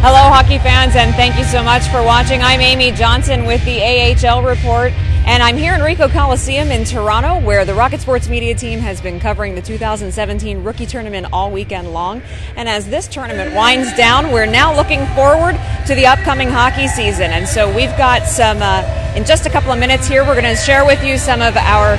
Hello, hockey fans, and thank you so much for watching. I'm Amy Johnson with the AHL Report, and I'm here in Ricoh Coliseum in Toronto, where the Rocket Sports media team has been covering the 2017 Rookie Tournament all weekend long. And as this tournament winds down, we're now looking forward to the upcoming hockey season. And so we've got some, in just a couple of minutes here, we're going to share with you some of our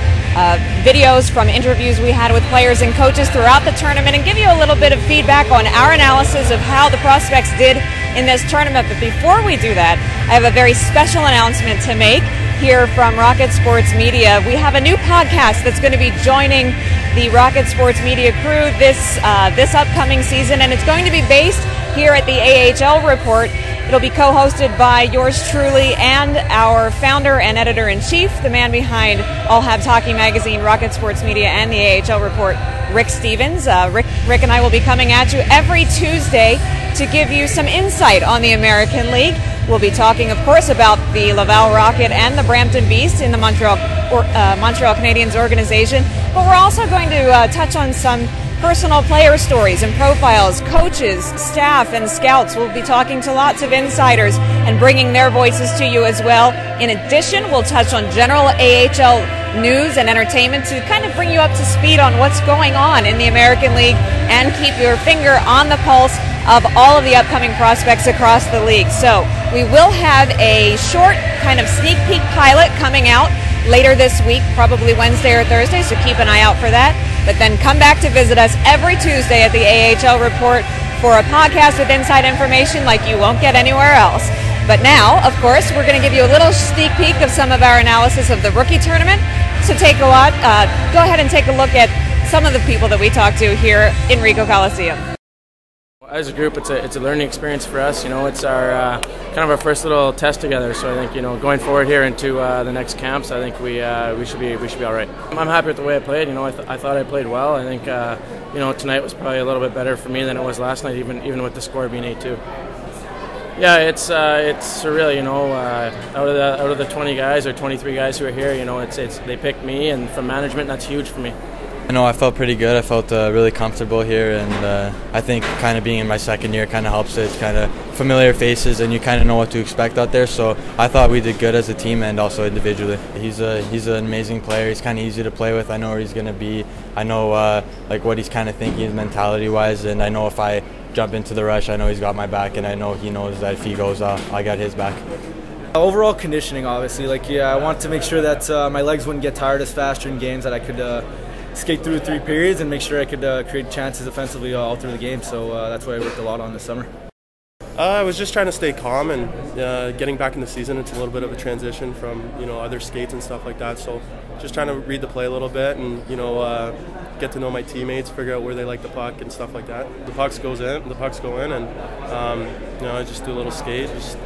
videos from interviews we had with players and coaches throughout the tournament and give you a little bit of feedback on our analysis of how the prospects did in this tournament. But before we do that, I have a very special announcement to make here from Rocket Sports Media. We have a new podcast that's going to be joining the Rocket Sports Media crew this upcoming season, and it's going to be based here at the AHL Report. It'll be co-hosted by yours truly and our founder and editor-in-chief, the man behind All Habs Hockey Magazine, Rocket Sports Media, and the AHL Report, Rick Stevens. Rick and I will be coming at you every Tuesday to give you some insight on the American League. We'll be talking, of course, about the Laval Rocket and the Brampton Beast in the Montreal Canadiens organization, but we're also going to touch on some personal player stories and profiles, coaches, staff, and scouts. We'll be talking to lots of insiders and bringing their voices to you as well. In addition, we'll touch on general AHL news and entertainment to kind of bring you up to speed on what's going on in the American League and keep your finger on the pulse of all of the upcoming prospects across the league. So we will have a short kind of sneak peek pilot coming out later this week, probably Wednesday or Thursday, so keep an eye out for that. But then come back to visit us every Tuesday at the AHL Report for a podcast with inside information like you won't get anywhere else. But now, of course, we're going to give you a little sneak peek of some of our analysis of the rookie tournament. So go ahead and take a look at some of the people that we talked to here in Ricoh Coliseum. As a group, it's a learning experience for us. You know, it's our kind of our first little test together. So I think, you know, going forward here into the next camps, I think we should be all right. I'm happy with the way I played. You know, I thought I played well. I think you know, tonight was probably a little bit better for me than it was last night, even with the score being 8-2. Yeah, it's surreal. You know, out of the 20 guys or 23 guys who are here, you know, they picked me, and from management, that's huge for me. I know I felt pretty good. I felt really comfortable here, and I think kind of being in my second year kind of helps it. It's kind of familiar faces, and you kind of know what to expect out there. So I thought we did good as a team and also individually. He's an amazing player. He's kind of easy to play with. I know where he's going to be. I know like what he's kind of thinking mentality-wise, and I know if I jump into the rush, I know he's got my back, and I know he knows that if he goes off, I got his back. Overall conditioning, obviously. I want to make sure that my legs wouldn't get tired as fast during games, that I could skate through 3 periods and make sure I could create chances offensively all through the game. So that's what I worked a lot on this summer. I was just trying to stay calm, and getting back in the season, it's a little bit of a transition from, you know, other skates and stuff like that. So just trying to read the play a little bit and, you know, get to know my teammates, figure out where they like the puck and stuff like that. The pucks go in, and you know, I just do a little skate, just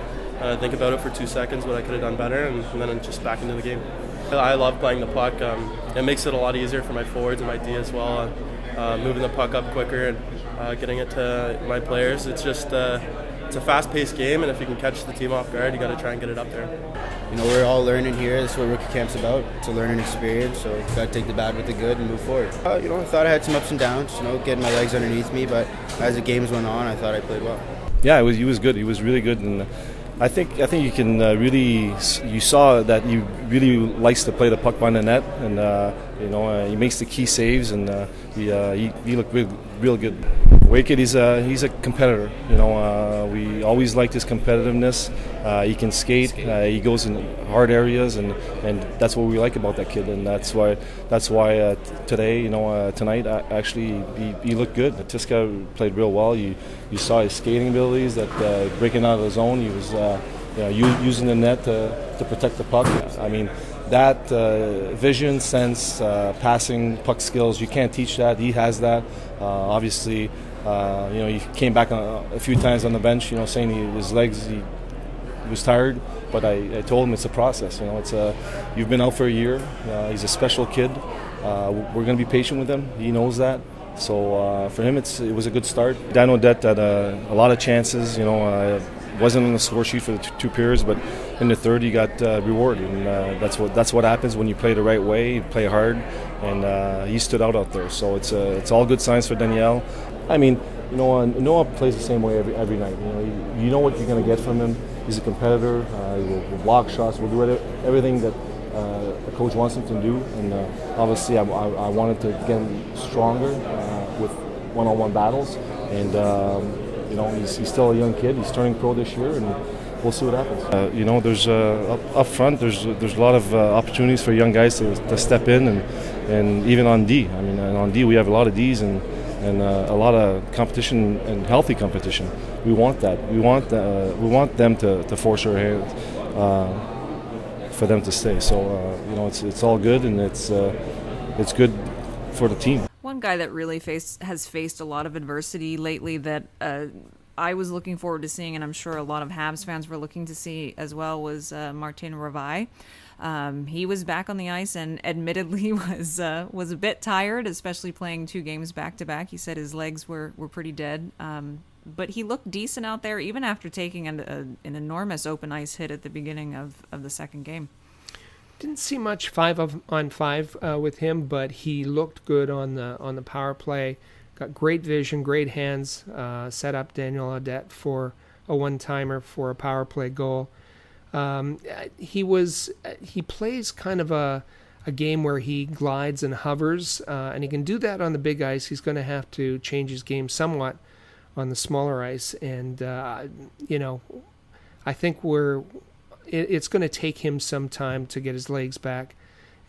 think about it for 2 seconds, what I could have done better, and then I'm just back into the game. I love playing the puck. It makes it a lot easier for my forwards and my D as well, moving the puck up quicker and getting it to my players. It's just it's a fast-paced game, and if you can catch the team off guard, you got to try and get it up there. You know, we're all learning here. That's what rookie camp's about. It's a learning experience, so got to take the bad with the good and move forward. You know, I thought I had some ups and downs. You know, getting my legs underneath me, but as the games went on, I thought I played well. Yeah, he was good. He was really good, and I think you can you saw that he really likes to play the puck behind the net, and you know, he makes the key saves, and he looked real good. Wicked, he's a competitor. You know, we always liked his competitiveness. He can skate. He goes in hard areas, and that's what we like about that kid. And that's why today, you know, tonight, actually he looked good. Tiska played real well. You saw his skating abilities, that breaking out of the zone. He was using the net to protect the puck. I mean, that vision, sense, passing, puck skills, you can't teach that. He has that. Obviously, you know, he came back a few times on the bench, you know, saying his legs, he was tired. But I told him it's a process. You know, you've been out for a year. He's a special kid. We're going to be patient with him. He knows that. So for him, it was a good start. Dan Audette had a lot of chances. You know, wasn't on the score sheet for the 2 periods, but in the third he got rewarded, and that's what happens when you play the right way, you play hard, and he stood out there. So it's all good signs for Danielle. I mean, Noah plays the same way every night. You know what you're going to get from him. He's a competitor. He will block shots. Will do everything that the coach wants him to do. And obviously, I wanted to get him stronger with one-on-one battles. And he's still a young kid. He's turning pro this year, and we'll see what happens. There's up front. There's a lot of opportunities for young guys to step in, and even on D. I mean, on D we have a lot of Ds and a lot of competition and healthy competition. We want that. We want them to force our hand for them to stay. So it's all good, and it's good for the team. One guy that really has faced a lot of adversity lately that I was looking forward to seeing, and I'm sure a lot of Habs fans were looking to see as well, was Martin Lapointe. He was back on the ice and admittedly was a bit tired, especially playing 2 games back-to-back. He said his legs were pretty dead, but he looked decent out there even after taking an enormous open ice hit at the beginning of the second game. Didn't see much 5-on-5 with him, but he looked good on the power play. Got great vision, great hands. Set up Daniel Audette for a one-timer for a power play goal. He plays kind of a game where he glides and hovers, and he can do that on the big ice. He's going to have to change his game somewhat on the smaller ice, and I think it's going to take him some time to get his legs back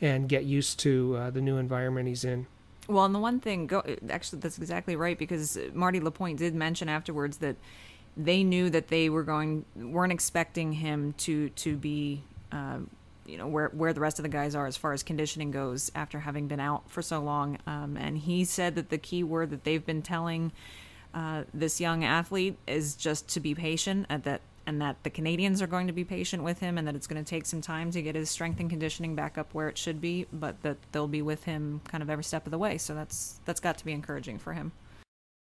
and get used to the new environment he's in. Well, and the one thing, actually, that's exactly right, because Marty Lapointe did mention afterwards that they knew that they weren't expecting him to be, where the rest of the guys are as far as conditioning goes after having been out for so long. And he said that the key word that they've been telling this young athlete is just to be patient, and that the Canadiens are going to be patient with him, and that it's going to take some time to get his strength and conditioning back up where it should be, but that they'll be with him kind of every step of the way. So that's got to be encouraging for him.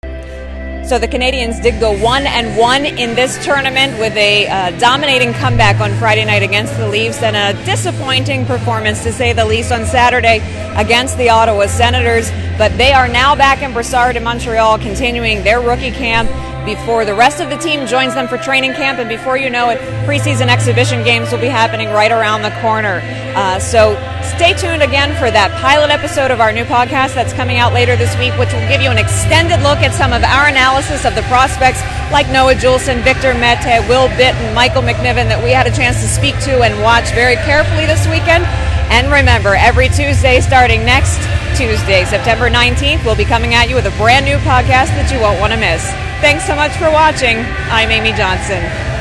So the Canadiens did go 1-1 in this tournament with a dominating comeback on Friday night against the Leafs and a disappointing performance, to say the least, on Saturday against the Ottawa Senators. But they are now back in Brassard in Montreal, continuing their rookie camp before the rest of the team joins them for training camp. And before you know it, preseason exhibition games will be happening right around the corner. So stay tuned again for that pilot episode of our new podcast that's coming out later this week, which will give you an extended look at some of our analysis of the prospects like Noah Juulsen, Victor Mete, Will Bitt, and Michael McNiven that we had a chance to speak to and watch very carefully this weekend. And remember, every Tuesday starting next Tuesday, September 19th, we'll be coming at you with a brand new podcast that you won't want to miss. Thanks so much for watching. I'm Amy Johnson.